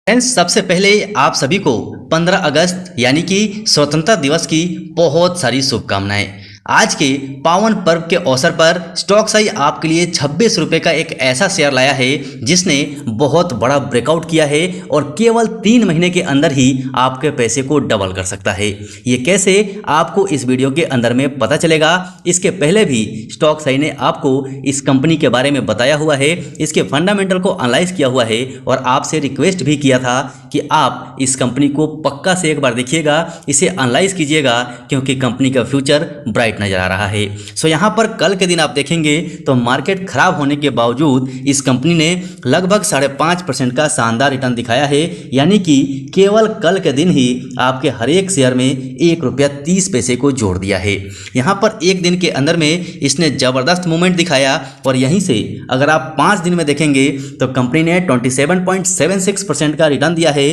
Friends, सबसे पहले आप सभी को 15 अगस्त यानी कि स्वतंत्रता दिवस की बहुत सारी शुभकामनाएं। आज के पावन पर्व के अवसर पर स्टॉक्साई आपके लिए 26 रुपये का एक ऐसा शेयर लाया है जिसने बहुत बड़ा ब्रेकआउट किया है और केवल 3 महीने के अंदर ही आपके पैसे को डबल कर सकता है। ये कैसे, आपको इस वीडियो के अंदर में पता चलेगा। इसके पहले भी स्टॉक्साई ने आपको इस कंपनी के बारे में बताया हुआ है, इसके फंडामेंटल को एनालाइज किया हुआ है और आपसे रिक्वेस्ट भी किया था कि आप इस कंपनी को पक्का से एक बार देखिएगा, इसे एनालाइज कीजिएगा क्योंकि कंपनी का फ्यूचर ब्राइट नजर आ रहा है। सो यहाँ पर कल के दिन आप देखेंगे तो मार्केट खराब होने के बावजूद इस कंपनी ने लगभग 5.5% का शानदार रिटर्न दिखाया है, यानी कि केवल कल के दिन ही आपके हर एक शेयर में ₹1.30 को जोड़ दिया है। यहाँ पर एक दिन के अंदर में इसने जबरदस्त मूवमेंट दिखाया और यहीं से अगर आप 5 दिन में देखेंगे तो कंपनी ने 27.76% का रिटर्न दिया है,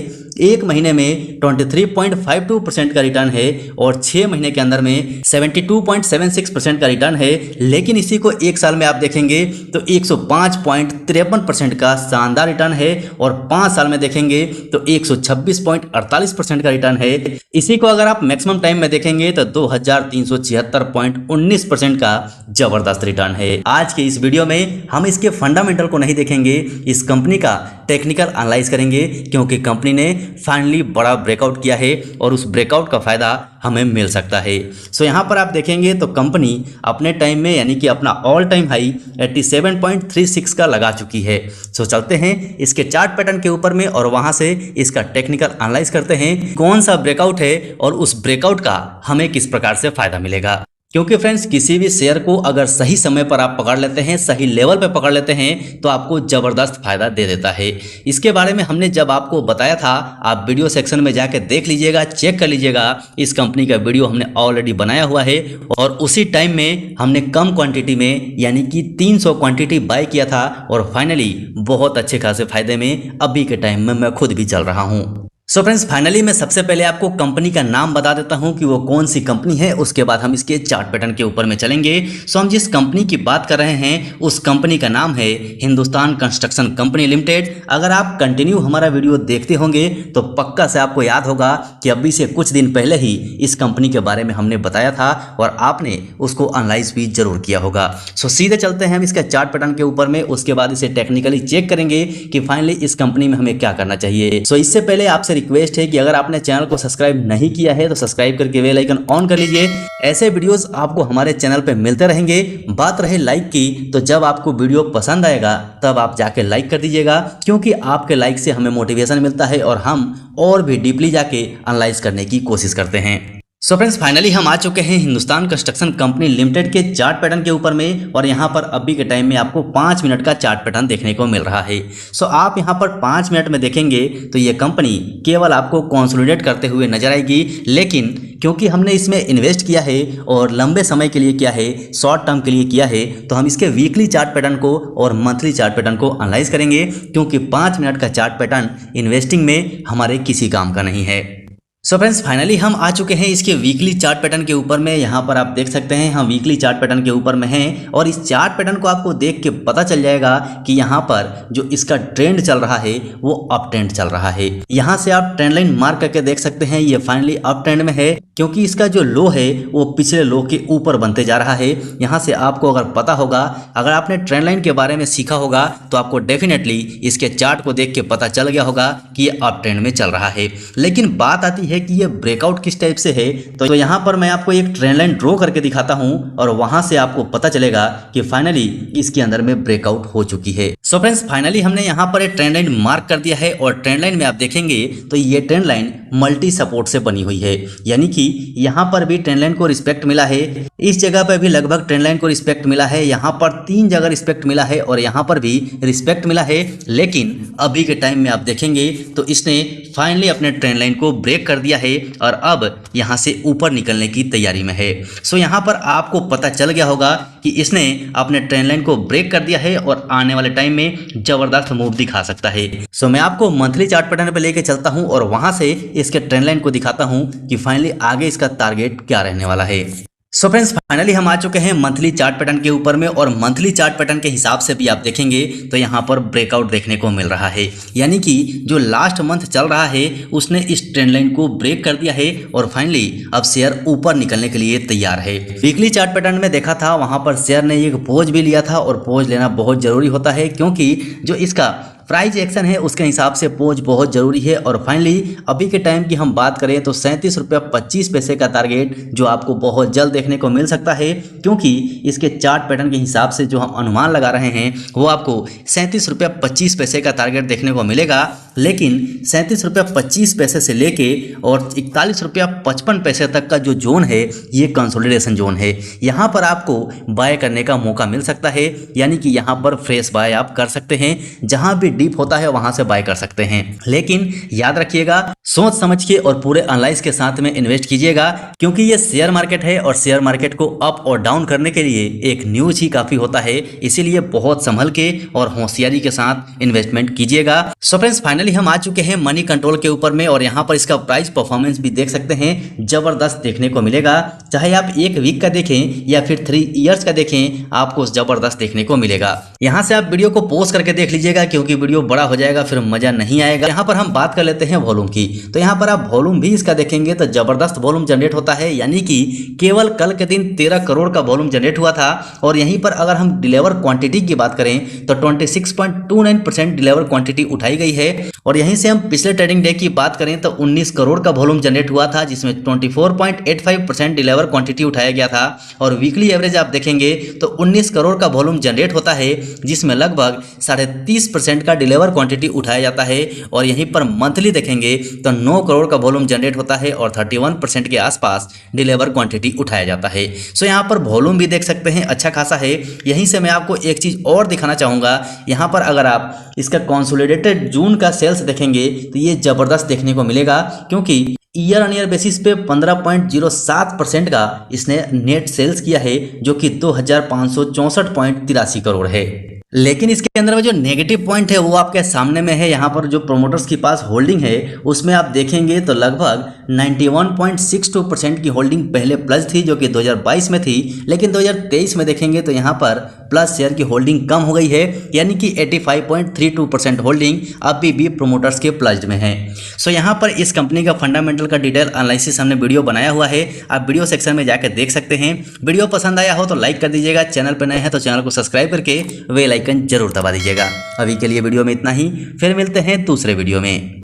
एक महीने में 23.52% का रिटर्न है और 6 महीने के अंदर में 72.76% का रिटर्न है। लेकिन इसी को एक साल में आप देखेंगे तो 105.53% का शानदार रिटर्न है और 5 साल में देखेंगे तो 126.48% का रिटर्न है। इसी को अगर आप मैक्सिमम टाइम में देखेंगे तो 2376.19% का जबरदस्त रिटर्न है। आज के इस वीडियो में हम इसके फंडामेंटल को नहीं देखेंगे, इस कंपनी का टेक्निकल एनालाइज करेंगे क्योंकि कंपनी ने फाइनली बड़ा ब्रेकआउट किया है और उस ब्रेकआउट का फायदा हमें मिल सकता है। सो यहाँ पर आप देखेंगे तो कंपनी अपने टाइम में यानी कि अपना ऑल टाइम हाई 87.36 का लगा चुकी है। सो चलते हैं इसके चार्ट पैटर्न के ऊपर में और वहां से इसका टेक्निकल एनालाइज करते हैं कौन सा ब्रेकआउट है और उस ब्रेकआउट का हमें किस प्रकार से फायदा मिलेगा। क्योंकि फ्रेंड्स, किसी भी शेयर को अगर सही समय पर आप पकड़ लेते हैं, सही लेवल पे पकड़ लेते हैं तो आपको ज़बरदस्त फायदा दे देता है। इसके बारे में हमने जब आपको बताया था, आप वीडियो सेक्शन में जाके देख लीजिएगा, चेक कर लीजिएगा। इस कंपनी का वीडियो हमने ऑलरेडी बनाया हुआ है और उसी टाइम में हमने कम क्वांटिटी में यानी कि 300 क्वांटिटी बाय किया था और फाइनली बहुत अच्छे खासे फायदे में अभी के टाइम में मैं खुद भी चल रहा हूँ। सो फ्रेंड्स, फाइनली मैं सबसे पहले आपको कंपनी का नाम बता देता हूं कि वो कौन सी कंपनी है, उसके बाद हम इसके चार्ट पैटर्न के ऊपर में चलेंगे। सो हम जिस कंपनी की बात कर रहे हैं उस कंपनी का नाम है हिंदुस्तान कंस्ट्रक्शन कंपनी लिमिटेड। अगर आप कंटिन्यू हमारा वीडियो देखते होंगे तो पक्का से आपको याद होगा कि अभी से कुछ दिन पहले ही इस कंपनी के बारे में हमने बताया था और आपने उसको एनालाइज भी जरूर किया होगा। सो सीधे चलते हैं हम इसके चार्ट पैटर्न के ऊपर में, उसके बाद इसे टेक्निकली चेक करेंगे कि फाइनली इस कंपनी में हमें क्या करना चाहिए। सो इससे पहले आपसे रिक्वेस्ट है कि अगर आपने चैनल को सब्सक्राइब नहीं किया है तो सब्सक्राइब करके बेल आइकन ऑन कर लीजिए। ऐसे वीडियोस आपको हमारे चैनल पे मिलते रहेंगे। बात रहे लाइक की, तो जब आपको वीडियो पसंद आएगा तब आप जाके लाइक कर दीजिएगा क्योंकि आपके लाइक से हमें मोटिवेशन मिलता है और हम और भी डीपली जाके एनालाइज करने की कोशिश करते हैं। सो फ्रेंड्स, फाइनली हम आ चुके हैं हिंदुस्तान कंस्ट्रक्शन कंपनी लिमिटेड के चार्ट पैटर्न के ऊपर में और यहाँ पर अभी के टाइम में आपको 5 मिनट का चार्ट पैटर्न देखने को मिल रहा है। सो आप यहाँ पर 5 मिनट में देखेंगे तो ये कंपनी केवल आपको कंसोलिडेट करते हुए नजर आएगी, लेकिन क्योंकि हमने इसमें इन्वेस्ट किया है और लंबे समय के लिए किया है, शॉर्ट टर्म के लिए किया है, तो हम इसके वीकली चार्ट पैटर्न को और मंथली चार्ट पैटर्न को एनालाइज करेंगे क्योंकि 5 मिनट का चार्ट पैटर्न इन्वेस्टिंग में हमारे किसी काम का नहीं है। सो फ्रेंड्स, फाइनली हम आ चुके हैं इसके वीकली चार्ट पैटर्न के ऊपर में। यहाँ पर आप देख सकते हैं हम वीकली चार्ट पैटर्न के ऊपर में हैं और इस चार्ट पैटर्न को आपको देख के पता चल जाएगा कि यहाँ पर जो इसका ट्रेंड चल रहा है वो अप ट्रेंड चल रहा है। यहाँ से आप ट्रेंड लाइन मार्क करके देख सकते हैं, ये फाइनली अप ट्रेंड में है क्योंकि इसका जो लो है वो पिछले लो के ऊपर बनते जा रहा है। यहाँ से आपको अगर पता होगा, अगर आपने ट्रेंड लाइन के बारे में सीखा होगा तो आपको डेफिनेटली इसके चार्ट को देख के पता चल गया होगा कि ये अप ट्रेंड में चल रहा है। लेकिन बात आती है कि ये ब्रेकआउट किस टाइप से है, तो यहाँ पर मैं आपको एक ट्रेंड लाइन ड्रॉ करके दिखाता हूं और वहां से आपको पता चलेगा कि फाइनली इसके अंदर में ब्रेकआउट हो चुकी है। सो फ्रेंड्स, फाइनली हमने यहाँ पर एक ट्रेंड लाइन मार्क कर दिया है और ट्रेंड लाइन में आप देखेंगे तो ये ट्रेंड लाइन मल्टी सपोर्ट से बनी हुई है, यानी कि यहाँ पर भी ट्रेंड लाइन को रिस्पेक्ट मिला है, इस जगह पर भी लगभग ट्रेंड लाइन को रिस्पेक्ट मिला है, यहाँ पर 3 जगह रिस्पेक्ट मिला है और यहाँ पर भी रिस्पेक्ट मिला है। लेकिन अभी के टाइम में आप देखेंगे तो इसने फाइनली अपने ट्रेंड लाइन को ब्रेक कर दिया है और अब यहाँ से ऊपर निकलने की तैयारी में है। सो यहाँ पर आपको पता चल गया होगा कि इसने अपने ट्रेंड लाइन को ब्रेक कर दिया है और आने वाले टाइम में जबरदस्त मूव दिखा सकता है। सो मैं आपको मंथली चार्ट पैटर्न पे लेके चलता हूँ और वहां से इसके ट्रेंड लाइन को दिखाता हूँ कि फाइनली आगे इसका टारगेट क्या रहने वाला है। सो फ्रेंड्स फाइनली हम आ चुके हैं मंथली चार्ट पैटर्न के ऊपर में, और मंथली चार्ट पैटर्न के हिसाब से भी आप देखेंगे तो यहाँ पर ब्रेकआउट देखने को मिल रहा है। यानी कि जो लास्ट मंथ चल रहा है उसने इस ट्रेंड लाइन को ब्रेक कर दिया है और फाइनली अब शेयर ऊपर निकलने के लिए तैयार है। वीकली चार्ट पैटर्न में देखा था वहां पर शेयर ने एक पोज भी लिया था, और पोज लेना बहुत जरूरी होता है क्योंकि जो इसका प्राइस एक्शन है उसके हिसाब से पोज बहुत जरूरी है। और फाइनली अभी के टाइम की हम बात करें तो 37 रुपया 25 पैसे का टारगेट जो आपको बहुत जल्द देखने को मिल सकता है, क्योंकि इसके चार्ट पैटर्न के हिसाब से जो हम अनुमान लगा रहे हैं वो आपको 37 रुपया 25 पैसे का टारगेट देखने को मिलेगा। लेकिन 37 रुपया 25 पैसे से लेके और 41 रुपया 55 पैसे तक का जो जोन है ये कंसोलिडेशन जोन है। यहाँ पर आपको बाय करने का मौका मिल सकता है, यानी कि यहाँ पर फ्रेश बाय आप कर सकते हैं। जहाँ भी डीप होता है वहां से बाय कर सकते हैं, लेकिन याद रखिएगा सोच समझ के और पूरे एनालाइज के साथ में इन्वेस्ट कीजिएगा, क्योंकि ये शेयर मार्केट है और शेयर मार्केट को अप और डाउन करने के लिए एक न्यूज ही काफी होता है। इसीलिए बहुत संभल के और होशियारी के साथ इन्वेस्टमेंट कीजिएगा। सो फ्रेंड्स फाइनली हम आ चुके हैं मनी कंट्रोल के ऊपर में, और यहाँ पर इसका प्राइस परफॉर्मेंस भी देख सकते हैं, जबरदस्त देखने को मिलेगा। चाहे आप 1 वीक का देखें या फिर 3 ईयर्स का देखें, आपको जबरदस्त देखने को मिलेगा। यहाँ से आप वीडियो को पॉज करके देख लीजिएगा, क्योंकि वीडियो बड़ा हो जाएगा फिर मजा नहीं आएगा। यहाँ पर हम बात कर लेते हैं वॉल्यूम की, तो यहाँ पर आप वॉल्यूम भी इसका देखेंगे तो जबरदस्त वॉल्यूम जनरेट होता है। यानी कि केवल कल के दिन 13 करोड़ का वॉल्यूम जनरेट हुआ था, और यहीं पर अगर हम डिलीवर क्वांटिटी की बात करें तो 26.29% डिलीवर क्वांटिटी उठाई गई है। और यहीं से हम पिछले ट्रेडिंग डे की बात करें तो 19 करोड़ का वॉल्यूम जनरेट हुआ था, जिसमें 24.85% डिलीवर क्वांटिटी उठाया गया था। और वीकली एवरेज आप देखेंगे तो 19 करोड़ का वॉल्यूम जनरेट होता है, जिसमें लगभग 30.5% का डिलीवर क्वांटिटी उठाया जाता है। और यहीं पर मंथली देखेंगे तो 9 करोड़ का वॉल्यूम जनरेट होता है और 31% के आसपास डिलीवर क्वांटिटी उठाया जाता है। सो यहाँ पर वॉल्यूम भी देख सकते हैं अच्छा खासा है। यहीं से मैं आपको एक चीज़ और दिखाना चाहूँगा, यहाँ पर अगर आप इसका कंसोलिडेटेड जून का सेल्स देखेंगे तो ये जबरदस्त देखने को मिलेगा, क्योंकि ईयर ऑन ईयर बेसिस पे 15.07% का इसने नेट सेल्स किया है, जो कि 2564.83 करोड़ है। लेकिन इसके अंदर में जो नेगेटिव पॉइंट है वो आपके सामने में है। यहाँ पर जो प्रोमोटर्स के पास होल्डिंग है उसमें आप देखेंगे तो लगभग 91.62% की होल्डिंग पहले प्लस थी, जो कि 2022 में थी। लेकिन 2023 में देखेंगे तो यहाँ पर प्लस शेयर की होल्डिंग कम हो गई है, यानी कि 85.32% होल्डिंग अभी भी प्रोमोटर्स के प्लस में है। सो यहाँ पर इस कंपनी का फंडामेंटल का डिटेल एनालिसिस हमने वीडियो बनाया हुआ है, आप वीडियो सेक्शन में जाकर देख सकते हैं। वीडियो पसंद आया हो तो लाइक कर दीजिएगा, चैनल पर नए हैं तो चैनल को सब्सक्राइब करके बेल आइकन जरूर दबा दीजिएगा। अभी के लिए वीडियो में इतना ही, फिर मिलते हैं दूसरे वीडियो में।